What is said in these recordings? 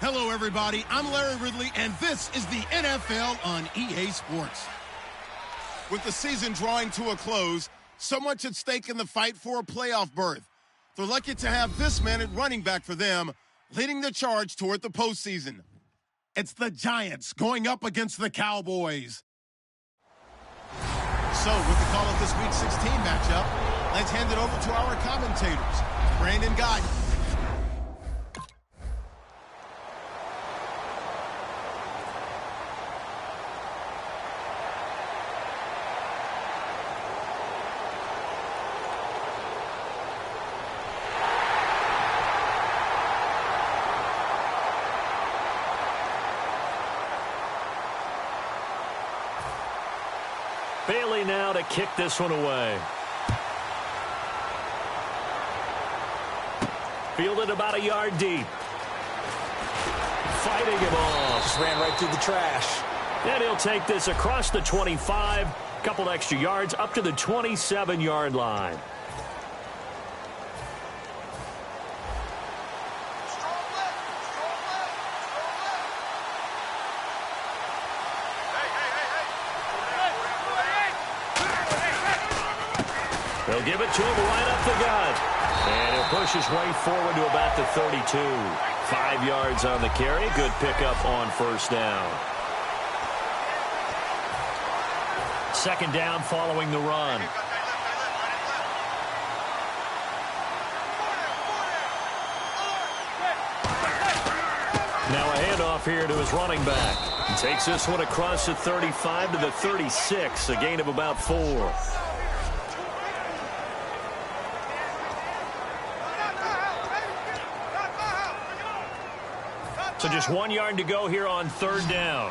Hello, everybody. I'm Larry Ridley, and this is the NFL on EA Sports. With the season drawing to a close, so much at stake in the fight for a playoff berth. They're lucky to have this man at running back for them, leading the charge toward the postseason. It's the Giants going up against the Cowboys. So, with the call of this Week 16 matchup, let's hand it over to our commentators, Brandon Guy. Bailey now to kick this one away. Fielded about a yard deep. Fighting him off. Just ran right through the trash. And he'll take this across the 25. Couple extra yards up to the 27-yard line. They'll give it to him right up the gut. And he'll push his way forward to about the 32. 5 yards on the carry. Good pickup on first down. Second down following the run. Now a handoff here to his running back. He takes this one across the 35 to the 36. A gain of about 4. So just 1 yard to go here on third down.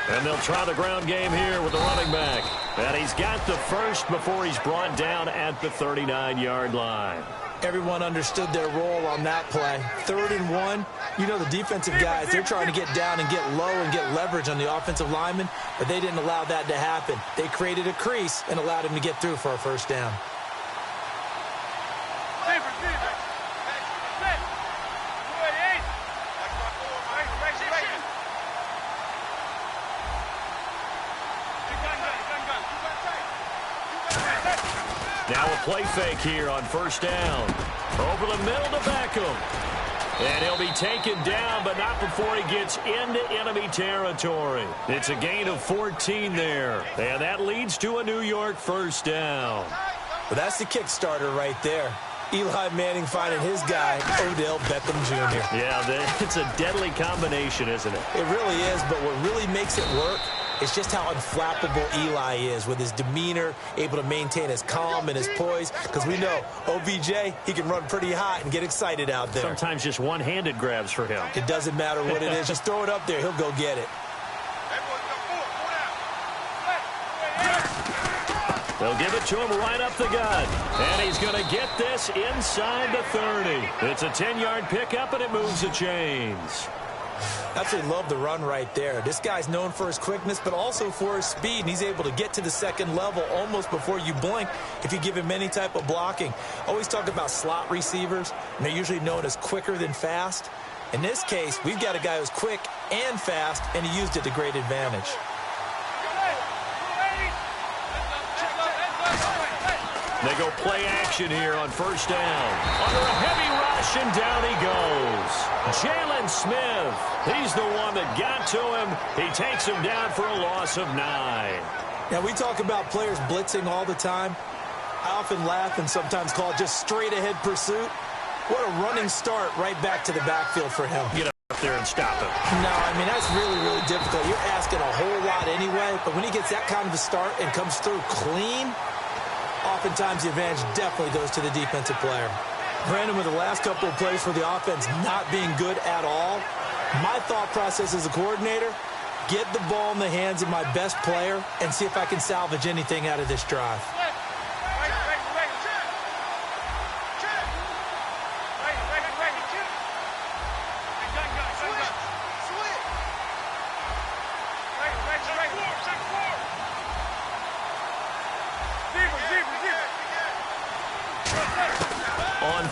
And they'll try the ground game here with the running back. And he's got the first before he's brought down at the 39-yard line. Everyone understood their role on that play. 3rd and 1. You know the defensive guys, they're trying to get down and get low and get leverage on the offensive lineman, but they didn't allow that to happen. They created a crease and allowed him to get through for a first down. Now a play fake here on first down. Over the middle to Beckham. And he'll be taken down, but not before he gets into enemy territory. It's a gain of 14 there. And that leads to a New York first down. Well, that's the kick starter right there. Eli Manning finding his guy, Odell Beckham Jr. Yeah, it's a deadly combination, isn't it? It really is, but what really makes it work is just how unflappable Eli is with his demeanor, able to maintain his calm and his poise, because we know OBJ, he can run pretty hot and get excited out there. Sometimes just one-handed grabs for him. It doesn't matter what it is. Just throw it up there. He'll go get it. They'll give it to him right up the gut. And he's going to get this inside the 30. It's a 10-yard pickup, and it moves the chains. Absolutely love the run right there. This guy's known for his quickness, but also for his speed. And he's able to get to the second level almost before you blink if you give him any type of blocking. Always talk about slot receivers, and they're usually known as quicker than fast. In this case, we've got a guy who's quick and fast, and he used it to great advantage. They go play action here on first down. Under a heavy rush, and down he goes. Jalen Smith, he's the one that got to him. He takes him down for a loss of 9. Now, we talk about players blitzing all the time. I often laugh and sometimes call it just straight-ahead pursuit. What a running start right back to the backfield for him. Get up there and stop him. No, I mean, that's really, really difficult. You're asking a whole lot anyway, but when he gets that kind of a start and comes through clean, oftentimes the advantage definitely goes to the defensive player. Brandon, with the last couple of plays for the offense not being good at all, my thought process as a coordinator, get the ball in the hands of my best player and see if I can salvage anything out of this drive.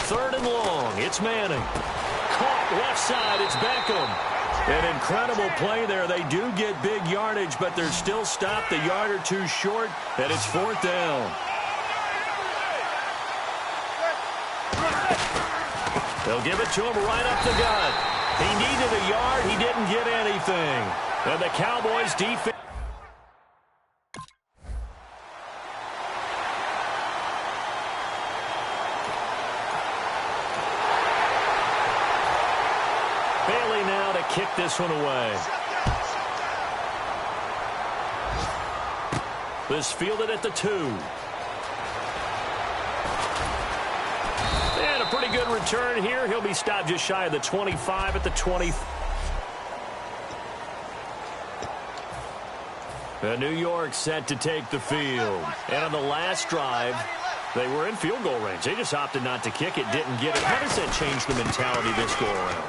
3rd and long. It's Manning. Caught left side. It's Beckham. An incredible play there. They do get big yardage, but they're still stopped a yard or two short, and it's 4th down. They'll give it to him right up the gut. He needed a yard. He didn't get anything. And the Cowboys defense. Bailey now to kick this one away. This fielded at the 2. And a pretty good return here. He'll be stopped just shy of the 25 at the 20. New York set to take the field. And on the last drive, they were in field goal range. They just opted not to kick it, didn't get it. How does that change the mentality this go around?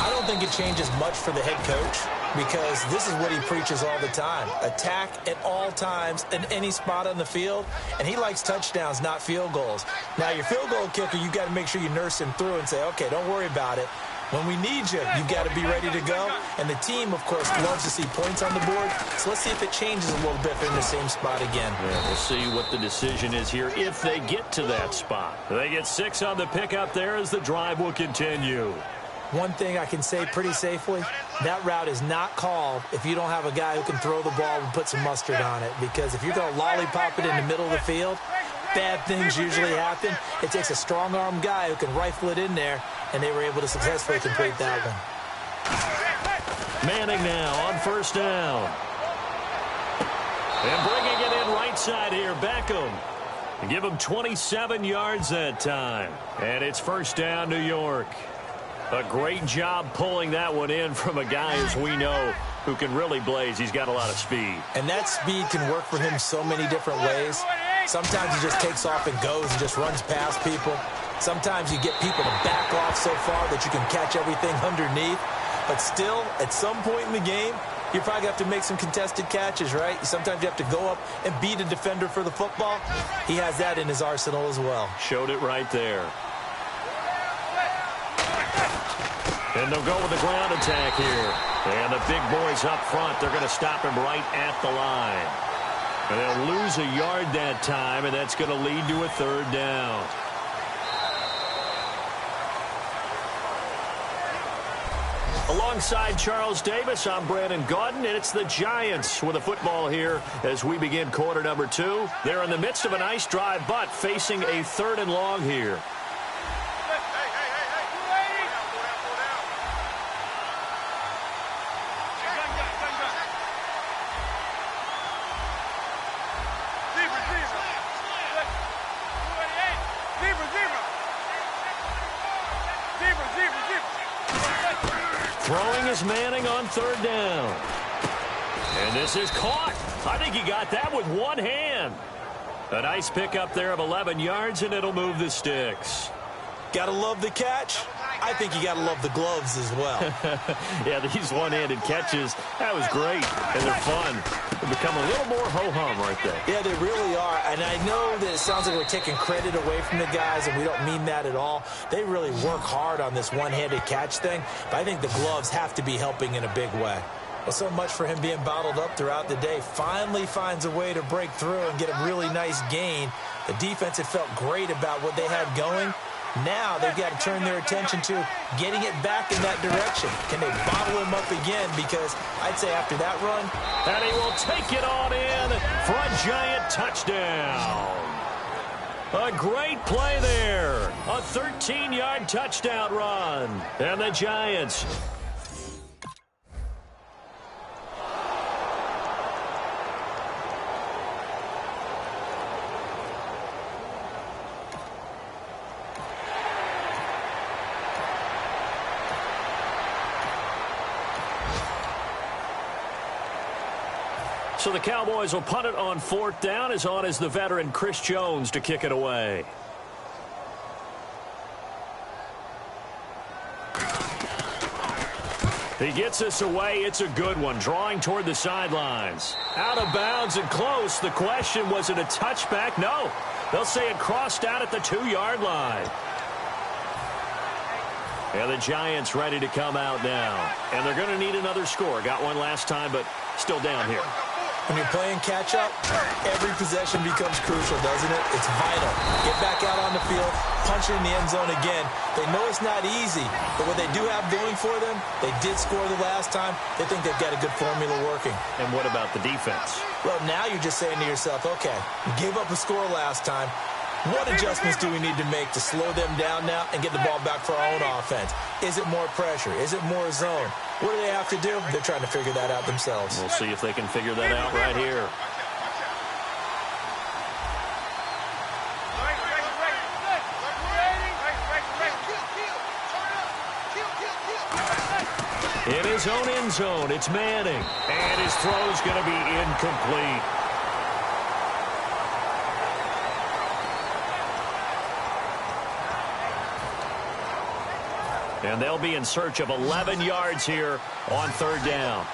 I don't think it changes much for the head coach because this is what he preaches all the time. Attack at all times in any spot on the field, and he likes touchdowns, not field goals. Now, your field goal kicker, you've got to make sure you nurse him through and say, okay, don't worry about it. When we need you, you've got to be ready to go. And the team, of course, loves to see points on the board. So let's see if it changes a little bit if they're in the same spot again. Yeah, we'll see what the decision is here if they get to that spot. They get 6 on the pickup there as the drive will continue. One thing I can say pretty safely, that route is not called if you don't have a guy who can throw the ball and put some mustard on it. Because if you're going to lollipop it in the middle of the field, bad things usually happen. It takes a strong-arm guy who can rifle it in there, and they were able to successfully complete that one. Manning now on 1st down. And bringing it in right side here, Beckham. Give him 27 yards that time. And it's 1st down, New York. A great job pulling that one in from a guy, as we know, who can really blaze. He's got a lot of speed. And that speed can work for him so many different ways. Sometimes he just takes off and goes and just runs past people. Sometimes you get people to back off so far that you can catch everything underneath. But still, at some point in the game, you probably have to make some contested catches, right? Sometimes you have to go up and beat a defender for the football. He has that in his arsenal as well. Showed it right there. And they'll go with the ground attack here. And the big boys up front, they're going to stop him right at the line. And they'll lose a yard that time, and that's going to lead to a 3rd down. Alongside Charles Davis, I'm Brandon Gaudin, and it's the Giants with the football here as we begin quarter number 2. They're in the midst of a nice drive, but facing a 3rd and long here. Throwing is Manning on 3rd down. And this is caught. I think he got that with one hand. A nice pickup there of 11 yards, and it'll move the sticks. Gotta love the catch. I think you gotta love the gloves as well. Yeah, these one-handed catches, that was great, and they're fun. They become a little more ho-hum right there. Yeah, they really are, and I know that it sounds like we're taking credit away from the guys, and we don't mean that at all. They really work hard on this one-handed catch thing, but I think the gloves have to be helping in a big way. Well, so much for him being bottled up throughout the day. Finally finds a way to break through and get a really nice gain. The defense had felt great about what they had going. Now they've got to turn their attention to getting it back in that direction. Can they bottle him up again? Because I'd say after that run. And he will take it on in for a giant touchdown. A great play there. A 13-yard touchdown run. And the Giants. So the Cowboys will punt it on 4th down. As on is the veteran Chris Jones to kick it away. He gets this away. It's a good one. Drawing toward the sidelines. Out of bounds and close. The question, was it a touchback? No. They'll say it crossed out at the 2-yard line. And the Giants ready to come out now. And they're going to need another score. Got one last time, but still down here. When you're playing catch-up, every possession becomes crucial, doesn't it? It's vital. Get back out on the field, punch it in the end zone again. They know it's not easy, but what they do have going for them, they did score the last time. They think they've got a good formula working. And what about the defense? Well, now you're just saying to yourself, okay, we gave up a score last time. What adjustments do we need to make to slow them down now and get the ball back for our own offense? Is it more pressure? Is it more zone? What do they have to do? They're trying to figure that out themselves. We'll see if they can figure that out right here. In his own end zone, it's Manning. And his throw's going to be incomplete. And they'll be in search of 11 yards here on third down.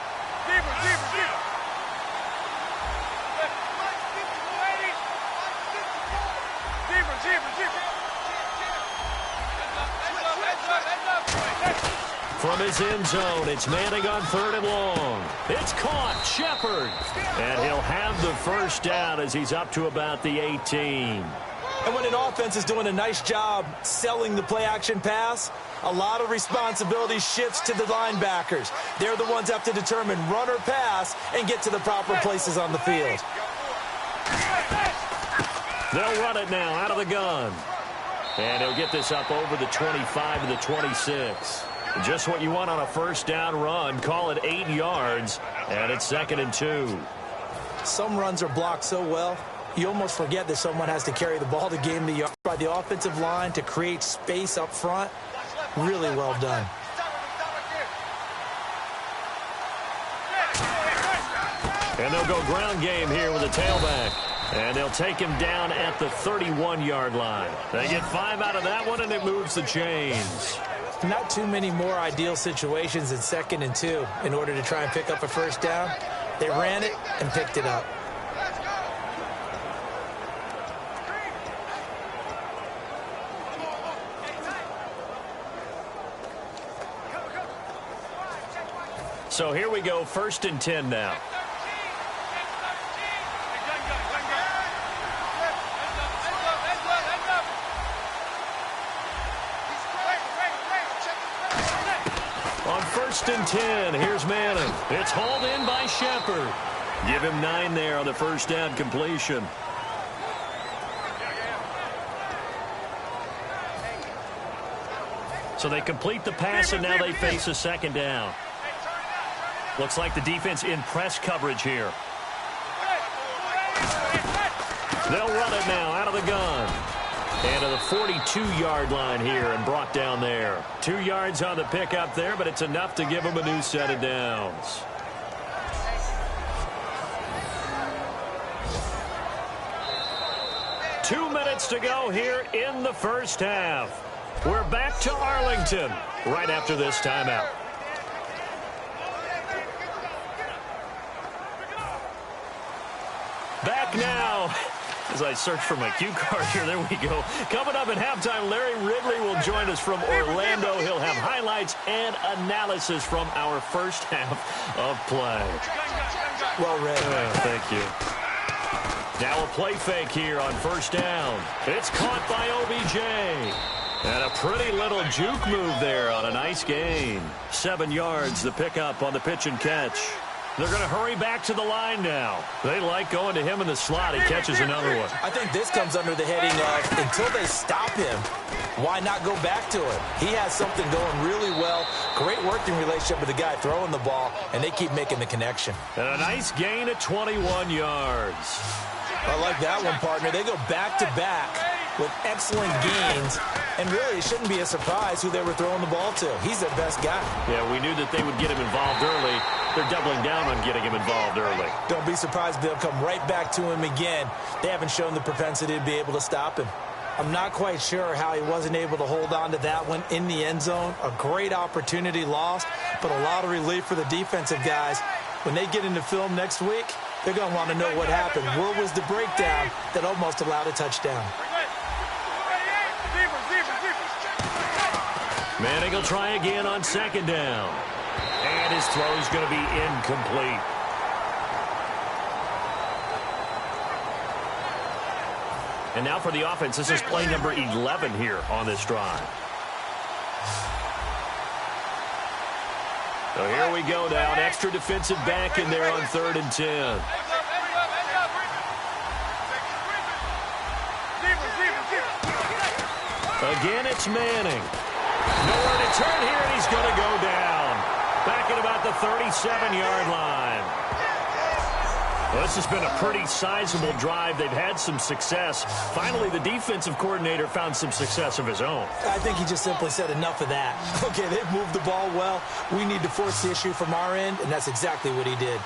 From his end zone, it's Manning on third and long. It's caught, Shepard. And he'll have the first down as he's up to about the 18. And when an offense is doing a nice job selling the play-action pass, a lot of responsibility shifts to the linebackers. They're the ones that have to determine run or pass and get to the proper places on the field. They'll run it now out of the gun. And he'll get this up over the 25 to the 26. Just what you want on a first down run. Call it 8 yards, and it's 2nd and 2. Some runs are blocked so well, you almost forget that someone has to carry the ball to gain the yard by the offensive line to create space up front. Really well done. And they'll go ground game here with a tailback. And they'll take him down at the 31-yard line. They get 5 out of that one, and it moves the chains. Not too many more ideal situations in 2nd and 2 in order to try and pick up a first down. They ran it and picked it up. So here we go, 1st and 10 now. On 1st and 10, here's Manning. It's hauled in by Shepard. Give him 9 there on the first down completion. So they complete the pass, and now they face a 2nd down. Looks like the defense in press coverage here. They'll run it now out of the gun. And to the 42-yard line here and brought down there. 2 yards on the pickup there, but it's enough to give them a new set of downs. Two minutes to go here in the first half. We're back to Arlington right after this timeout. Back now. As I search for my cue card here, there we go. Coming up at halftime, Larry Ridley will join us from Orlando. He'll have highlights and analysis from our first half of play. Well read. Thank you. Now a play fake here on first down. It's caught by OBJ. And a pretty little juke move there on a nice gain. 7 yards, the pickup on the pitch and catch. They're going to hurry back to the line now. They like going to him in the slot. He catches another one. I think this comes under the heading of until they stop him, why not go back to it? He has something going really well. Great working relationship with the guy throwing the ball, and they keep making the connection. And a nice gain at 21 yards. I like that one, partner. They go back-to-back with excellent gains, and really it shouldn't be a surprise who they were throwing the ball to. He's their best guy. Yeah, we knew that they would get him involved early. They're doubling down on getting him involved early. Don't be surprised they'll come right back to him again. They haven't shown the propensity to be able to stop him. I'm not quite sure how he wasn't able to hold on to that one in the end zone. A great opportunity lost, but a lot of relief for the defensive guys. When they get into film next week, they're going to want to know what happened. Where was the breakdown that almost allowed a touchdown? Manning will try again on second down. And his throw is going to be incomplete. And now for the offense, this is play number 11 here on this drive. So here we go now, an extra defensive back in there on 3rd and 10. Again, it's Manning. Nowhere to turn here, and he's going to go down. Back at about the 37-yard line. Well, this has been a pretty sizable drive. They've had some success. Finally, the defensive coordinator found some success of his own. I think he just simply said enough of that. Okay, they've moved the ball well. We need to force the issue from our end, and that's exactly what he did.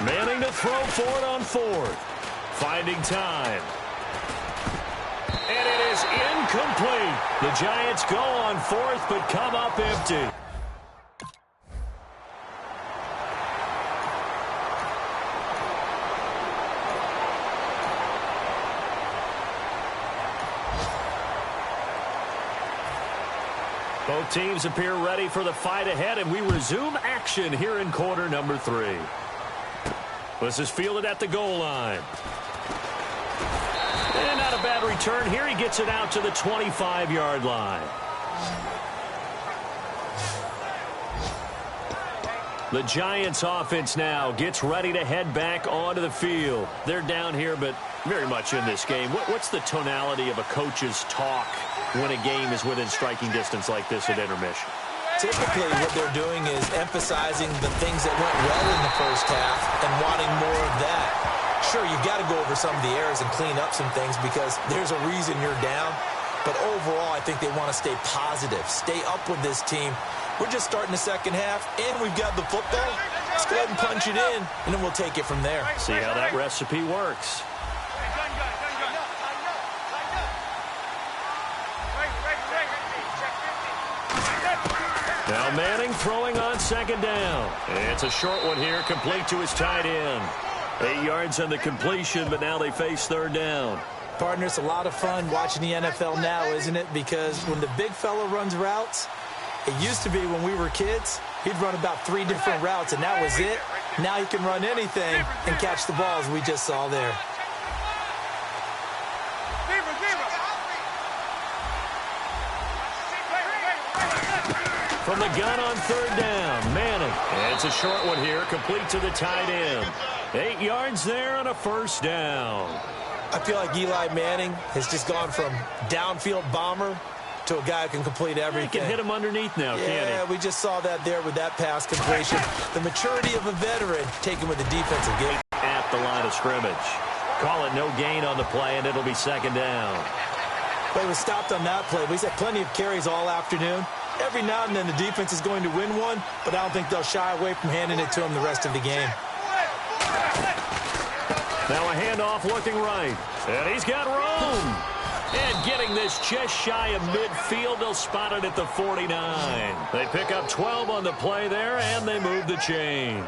Manning to throw for it on 4th. Finding time. And it is incomplete. The Giants go on 4th, but come up empty. Both teams appear ready for the fight ahead, and we resume action here in quarter number 3. This is fielded at the goal line. And not a bad return here. He gets it out to the 25-yard line. The Giants offense now gets ready to head back onto the field. They're down here, but very much in this game. What's the tonality of a coach's talk when a game is within striking distance like this at intermission? Typically, what they're doing is emphasizing the things that went well in the first half and wanting more of that. Sure, you've got to go over some of the errors and clean up some things because there's a reason you're down. But overall, I think they want to stay positive, stay up with this team. We're just starting the second half, and we've got the football. Let's go ahead and punch it in, and then we'll take it from there. See how that recipe works. Now Manning throwing on second down. It's a short one here, complete to his tight end. 8 yards on the completion, but now they face 3rd down. Partner, it's a lot of fun watching the NFL now, isn't it? Because when the big fella runs routes, it used to be when we were kids, he'd run about 3 different routes, and that was it. Now he can run anything and catch the balls we just saw there. From the gun on 3rd down, Manning. And it's a short one here, complete to the tight end. 8 yards there on a 1st down. I feel like Eli Manning has just gone from downfield bomber to a guy who can complete everything. He can hit him underneath now, can't he? Yeah, we just saw that there with that pass completion. The maturity of a veteran taken with the defensive game. At the line of scrimmage. Call it no gain on the play, and it'll be 2nd down. But he was stopped on that play. We've had plenty of carries all afternoon. Every now and then the defense is going to win one, but I don't think they'll shy away from handing it to him the rest of the game. Now a handoff looking right. And he's got room. And getting this just shy of midfield, they'll spot it at the 49. They pick up 12 on the play there, and they move the chains.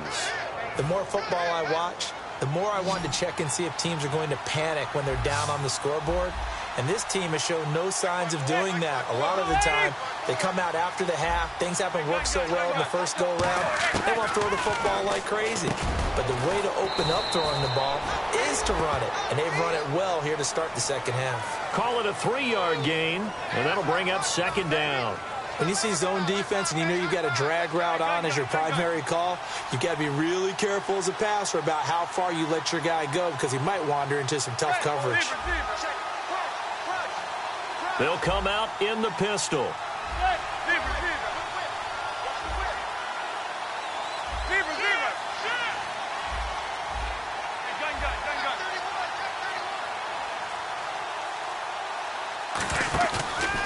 The more football I watch, the more I want to check and see if teams are going to panic when they're down on the scoreboard. And this team has shown no signs of doing that. A lot of the time, they come out after the half. Things haven't worked so well in the first go-around. They want to throw the football like crazy. But the way to open up throwing the ball is to run it. And they've run it well here to start the second half. Call it a 3-yard gain, and that'll bring up 2nd down. When you see zone defense and you know you've got a drag route on as your primary call, you've got to be really careful as a passer about how far you let your guy go because he might wander into some tough coverage. They'll come out in the pistol.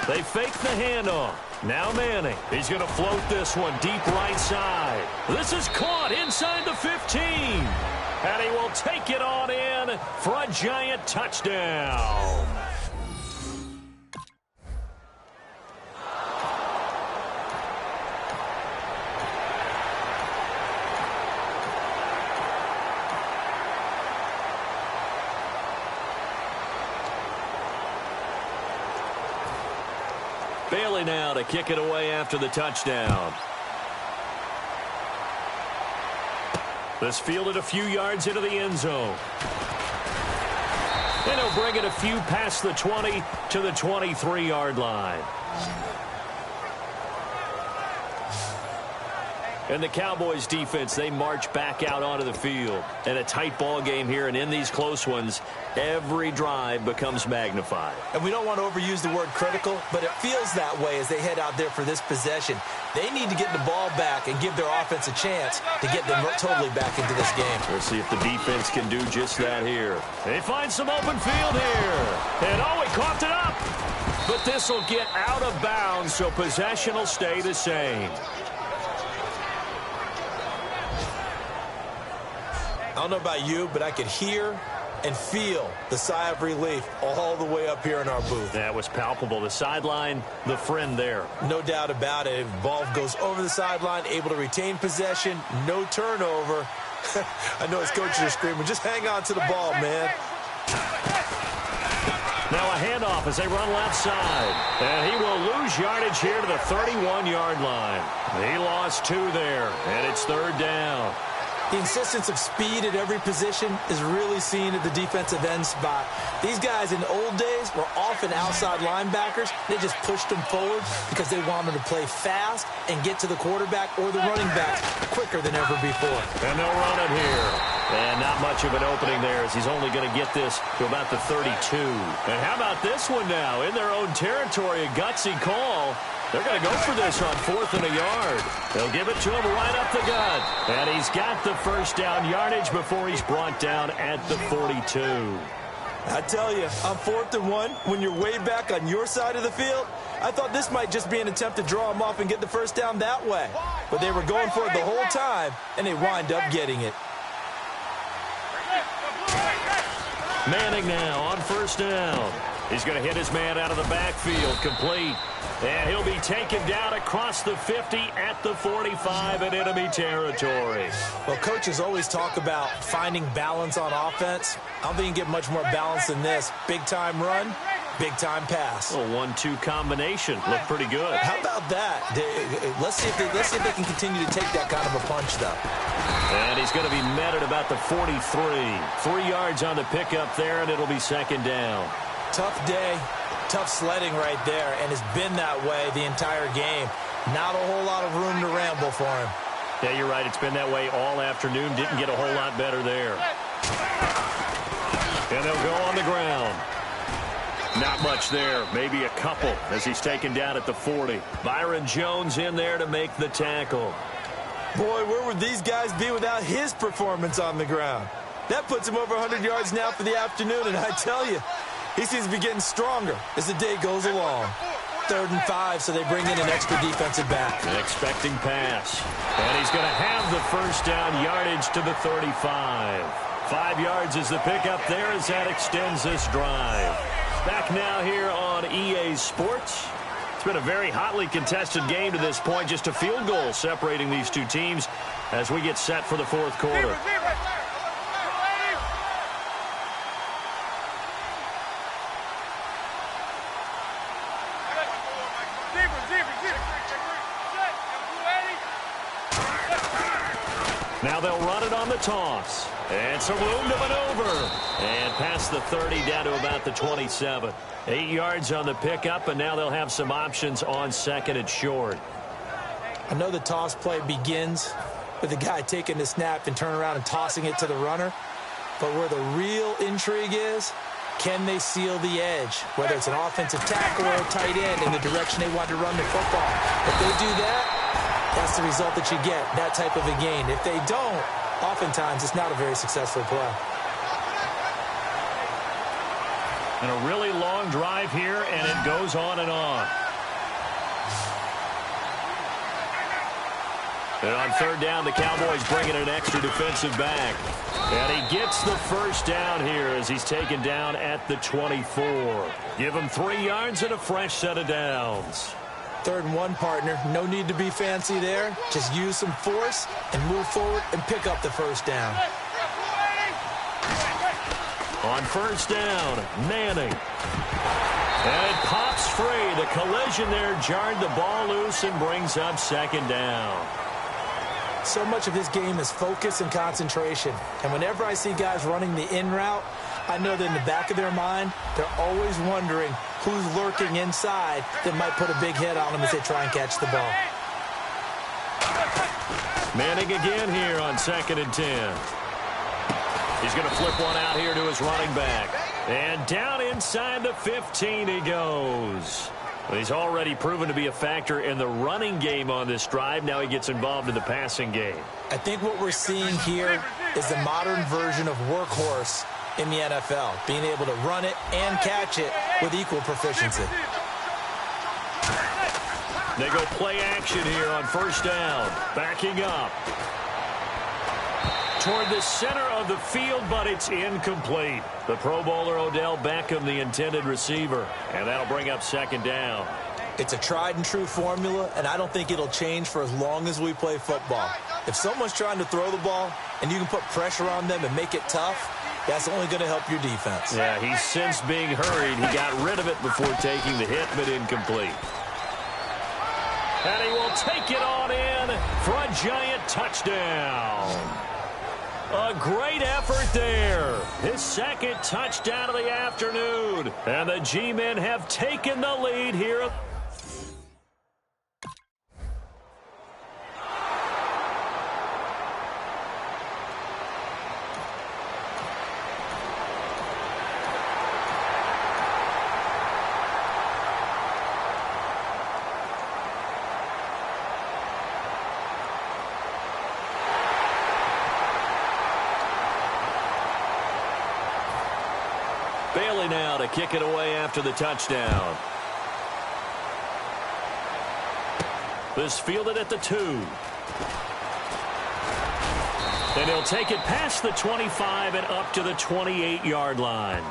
They fake the handoff. Now Manning. He's going to float this one deep right side. This is caught inside the 15. And he will take it on in for a Giant touchdown. Bailey now to kick it away after the touchdown. This fielded a few yards into the end zone. And he'll bring it a few past the 20 to the 23-yard line. And the Cowboys defense, they march back out onto the field. And a tight ball game here, and in these close ones, every drive becomes magnified. And we don't want to overuse the word critical, but it feels that way as they head out there for this possession. They need to get the ball back and give their offense a chance to get them totally back into this game. Let's see if the defense can do just that here. They find some open field here. And he coughed it up. But this will get out of bounds, so possession will stay the same. I don't know about you, but I could hear and feel the sigh of relief all the way up here in our booth. That was palpable. The sideline, the friend there. No doubt about it. Ball goes over the sideline, able to retain possession, no turnover. I know his coaches are screaming, just hang on to the ball, man. Now a handoff as they run left side. And he will lose yardage here to the 31-yard line. He lost 2 there, and it's 3rd down. The insistence of speed at every position is really seen at the defensive end spot. These guys in the old days were often outside linebackers. They just pushed them forward because they wanted to play fast and get to the quarterback or the running back quicker than ever before. And they'll run it here. And not much of an opening there as he's only going to get this to about the 32. And how about this one now? In their own territory, a gutsy call. They're going to go for this on 4th and a yard. They'll give it to him right up the gut. And he's got the first down yardage before he's brought down at the 42. I tell you, on 4th and 1, when you're way back on your side of the field, I thought this might just be an attempt to draw him off and get the first down that way. But they were going for it the whole time, and they wind up getting it. Manning now on 1st down. He's going to hit his man out of the backfield, complete. And he'll be taken down across the 50 at the 45 in enemy territory. Well, coaches always talk about finding balance on offense. I don't think you can get much more balance than this. Big-time run, big-time pass. A 1-2 combination. Looked pretty good. How about that? Let's see if they can continue to take that kind of a punch, though. And he's going to be met at about the 43. 3 yards on the pickup there, and it'll be 2nd down. Tough day. Tough sledding right there, and it's been that way the entire game. Not a whole lot of room to ramble for him. Yeah, you're right. It's been that way all afternoon. Didn't get a whole lot better there. And they'll go on the ground. Not much there. Maybe a couple as he's taken down at the 40. Byron Jones in there to make the tackle. Boy, where would these guys be without his performance on the ground? That puts him over 100 yards now for the afternoon, and I tell you, he seems to be getting stronger as the day goes along. 3rd and 5, so they bring in an extra defensive back. An expecting pass. And he's going to have the first down yardage to the 35. 5 yards is the pickup there as that extends this drive. Back now here on EA Sports. It's been a very hotly contested game to this point. Just a field goal separating these two teams as we get set for the 4th quarter. Now they'll run it on the toss. And some room to maneuver. And past the 30 down to about the 27. 8 yards on the pickup, and now they'll have some options on 2nd and short. I know the toss play begins with the guy taking the snap and turning around and tossing it to the runner. But where the real intrigue is, can they seal the edge? Whether it's an offensive tackle or a tight end in the direction they want to run the football. If they do that, that's the result that you get, that type of a gain. If they don't, oftentimes it's not a very successful play. And a really long drive here, and it goes on and on. And on 3rd down, the Cowboys bring in an extra defensive back. And he gets the first down here as he's taken down at the 24. Give him 3 yards and a fresh set of downs. 3rd and 1, partner. No need to be fancy there. Just use some force and move forward and pick up the first down. On 1st down, Manning. And it pops free. The collision there jarred the ball loose and brings up second down. So much of his game is focus and concentration. And whenever I see guys running the in route, I know that in the back of their mind, they're always wondering who's lurking inside that might put a big hit on them as they try and catch the ball. Manning again here on 2nd and 10. He's going to flip one out here to his running back. And down inside the 15 he goes. He's already proven to be a factor in the running game on this drive. Now he gets involved in the passing game. I think what we're seeing here is the modern version of workhorse in the NFL, being able to run it and catch it with equal proficiency. They go play action here on 1st down. Backing up toward the center of the field, but it's incomplete. The Pro Bowler Odell Beckham, the intended receiver, and that'll bring up 2nd down. It's a tried and true formula, and I don't think it'll change for as long as we play football. If someone's trying to throw the ball and you can put pressure on them and make it tough, that's only going to help your defense. Yeah, he's since being hurried. He got rid of it before taking the hit, but incomplete. And he will take it on in for a giant touchdown. A great effort there. His 2nd touchdown of the afternoon. And the G-men have taken the lead here. Bailey now to kick it away after the touchdown. This fielded at the 2. And he'll take it past the 25 and up to the 28-yard line.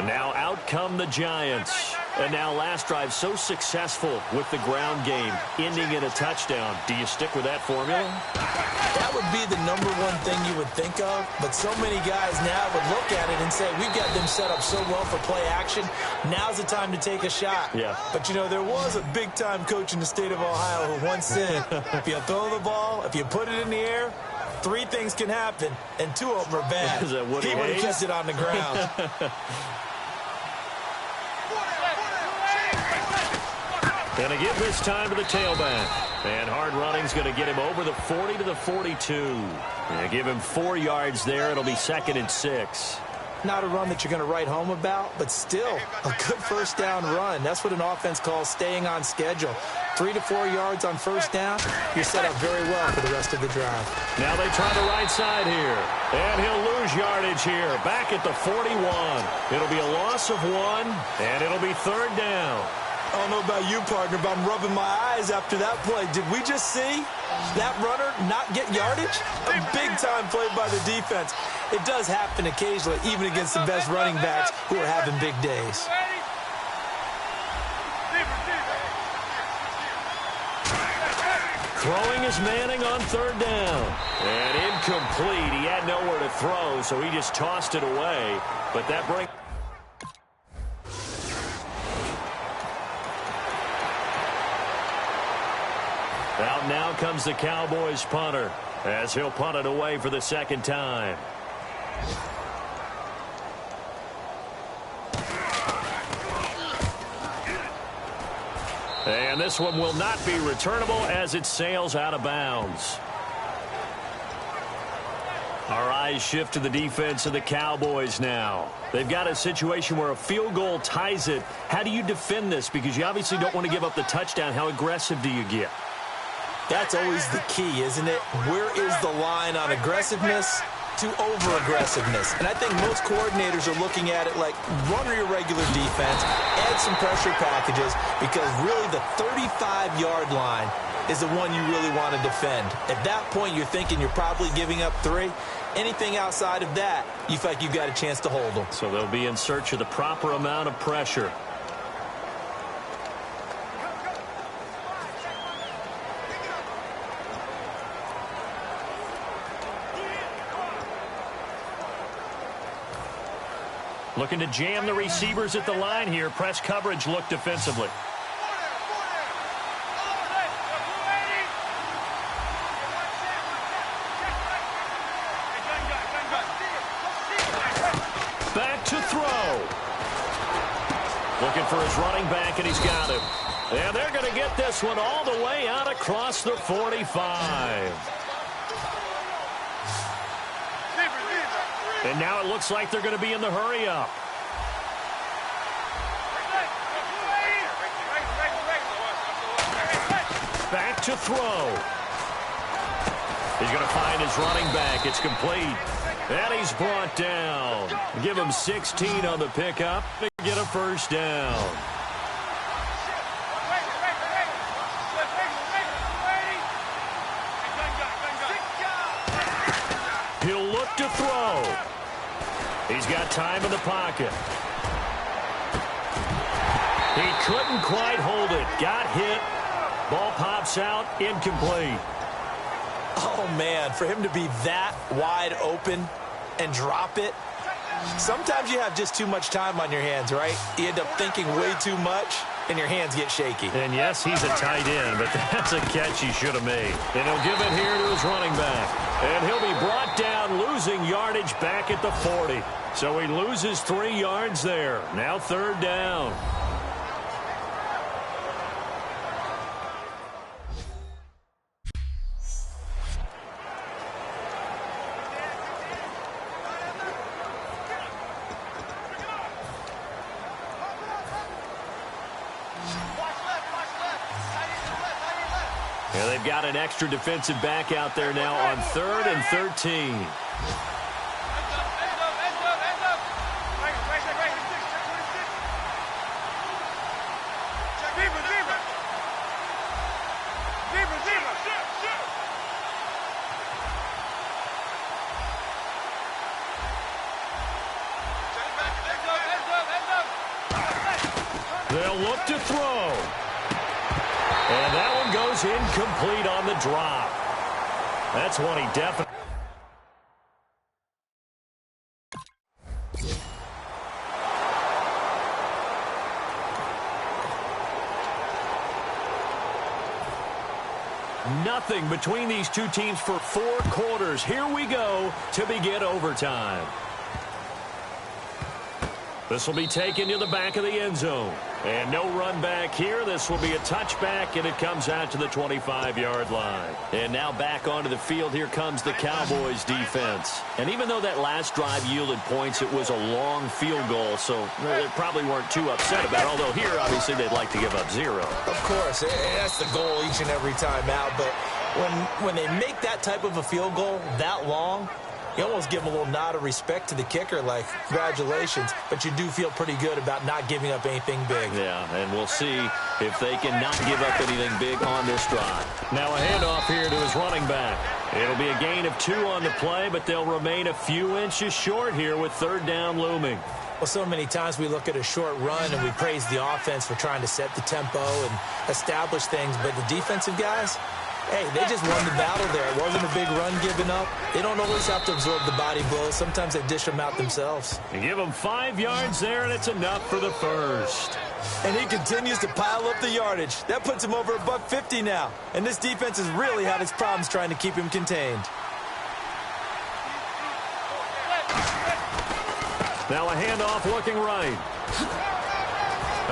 Now out come the Giants. And now last drive so successful with the ground game, ending in a touchdown. Do you stick with that formula? That would be the number one thing you would think of, but so many guys now would look at it and say, we've got them set up so well for play action. Now's the time to take a shot. Yeah. But, you know, there was a big-time coach in the state of Ohio who once said, if you throw the ball, if you put it in the air, 3 things can happen, and 2 of them are bad. Is that Woody He would have Hayes? kept it on the ground. Going to give this time to the tailback. And hard running's going to get him over the 40 to the 42. And give him 4 yards there. It'll be 2nd and 6. Not a run that you're going to write home about, but still a good 1st down run. That's what an offense calls staying on schedule. 3 to 4 yards on 1st down, you're set up very well for the rest of the drive. Now they try the right side here. And he'll lose yardage here. Back at the 41. It'll be a loss of 1, and it'll be 3rd down. I don't know about you, partner, but I'm rubbing my eyes after that play. Did we just see that runner not get yardage? A big-time play by the defense. It does happen occasionally, even against the best running backs who are having big days. Throwing is Manning on 3rd down. And incomplete. He had nowhere to throw, so he just tossed it away. But that brings... Out now comes the Cowboys punter as he'll punt it away for the 2nd time. And this one will not be returnable as it sails out of bounds. Our eyes shift to the defense of the Cowboys now. They've got a situation where a field goal ties it. How do you defend this? Because you obviously don't want to give up the touchdown. How aggressive do you get? That's always the key, isn't it? Where is the line on aggressiveness to over-aggressiveness? And I think most coordinators are looking at it like run your regular defense, add some pressure packages, because really the 35-yard line is the one you really want to defend. At that point, you're thinking you're probably giving up 3. Anything outside of that, you feel like you've got a chance to hold them. So they'll be in search of the proper amount of pressure. Looking to jam the receivers at the line here. Press coverage look defensively. Back to throw. Looking for his running back, and he's got him. And they're going to get this one all the way out across the 45. And now it looks like they're going to be in the hurry-up. Back to throw. He's going to find his running back. It's complete. And he's brought down. Give him 16 on the pickup to get a first down. He'll look to throw. He's got time in the pocket. He couldn't quite hold it. Got hit. Ball pops out. Incomplete. Oh, man, for him to be that wide open and drop it. Sometimes you have just too much time on your hands, right? You end up thinking way too much, and your hands get shaky. And, yes, he's a tight end, but that's a catch he should have made. And he'll give it here to his running back. And he'll be brought down, losing yardage back at the 40. So he loses 3 yards there. Now third down. Yeah, they've got an extra defensive back out there now on 3rd and 13. They'll look to throw. And that one goes incomplete on the drop. That's one he definitely... Nothing between these two teams for 4 quarters. Here we go to begin overtime. This will be taken to the back of the end zone. And no run back here. This will be a touchback, and it comes out to the 25-yard line. And now back onto the field. Here comes the Cowboys defense. And even though that last drive yielded points, it was a long field goal, so they probably weren't too upset about it. Although here, obviously, they'd like to give up 0. Of course, that's the goal each and every time out. But when they make that type of a field goal that long, you almost give them a little nod of respect to the kicker, like, congratulations. But you do feel pretty good about not giving up anything big. Yeah, and we'll see if they can not give up anything big on this drive. Now a handoff here to his running back. It'll be a gain of 2 on the play, but they'll remain a few inches short here with third down looming. Well, so many times we look at a short run and we praise the offense for trying to set the tempo and establish things, but the defensive guys, hey, they just won the battle there. It wasn't a big run given up. They don't always have to absorb the body blows. Sometimes they dish them out themselves. They give them 5 yards there, and it's enough for the first. And he continues to pile up the yardage. That puts him over $150 now. And this defense has really had its problems trying to keep him contained. Now a handoff looking right.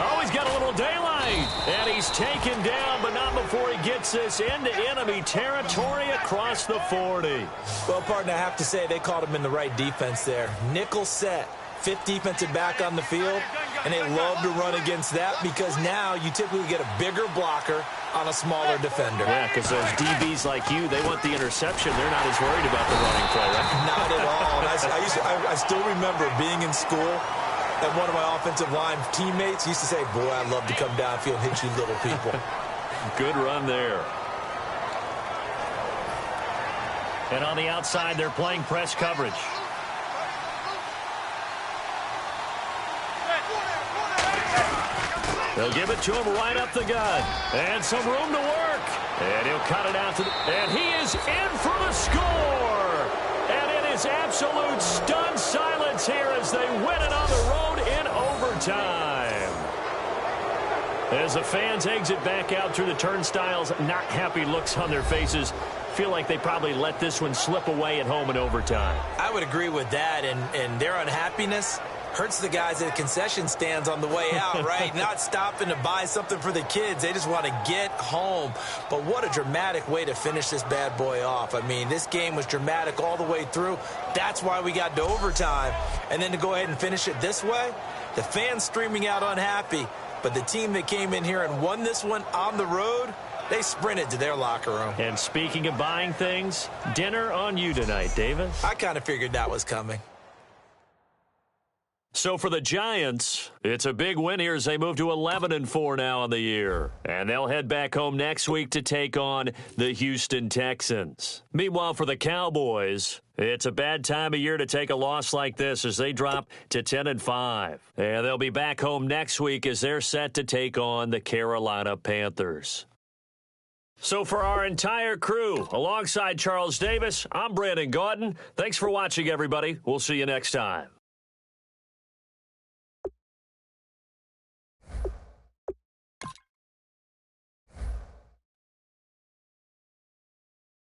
Oh, he's got a little daylight. And he's taken down, but not before he gets this into enemy territory across the 40. Well, partner, I have to say they caught him in the right defense there. Nickel set. 5th defensive back on the field. And they love to run against that because now you typically get a bigger blocker on a smaller defender. Yeah, because those DBs like you, they want the interception. They're not as worried about the running play, right? Not at all. And I still remember being in school, and one of my offensive line teammates used to say, boy, I'd love to come downfield and hit you little people. Good run there. And on the outside, they're playing press coverage. They'll give it to him right up the gut. And some room to work. And he'll cut it out to the... And he is in for the score. And it is absolute stunned silence here as they win it on the road. overtime. As the fans exit back out through the turnstiles, not happy looks on their faces. Feel like they probably let this one slip away at home in overtime. I would agree with that, and their unhappiness hurts the guys at the concession stands on the way out, right? Not stopping to buy something for the kids. They just want to get home. But what a dramatic way to finish this bad boy off. I mean, this game was dramatic all the way through. That's why we got to overtime. And then to go ahead and finish it this way, the fans streaming out unhappy. But the team that came in here and won this one on the road, they sprinted to their locker room. And speaking of buying things, dinner on you tonight, Davis. I kind of figured that was coming. So for the Giants, it's a big win here as they move to 11-4 now on the year. And they'll head back home next week to take on the Houston Texans. Meanwhile, for the Cowboys, it's a bad time of year to take a loss like this as they drop to 10-5. And they'll be back home next week as they're set to take on the Carolina Panthers. So for our entire crew, alongside Charles Davis, I'm Brandon Gaudin. Thanks for watching, everybody. We'll see you next time.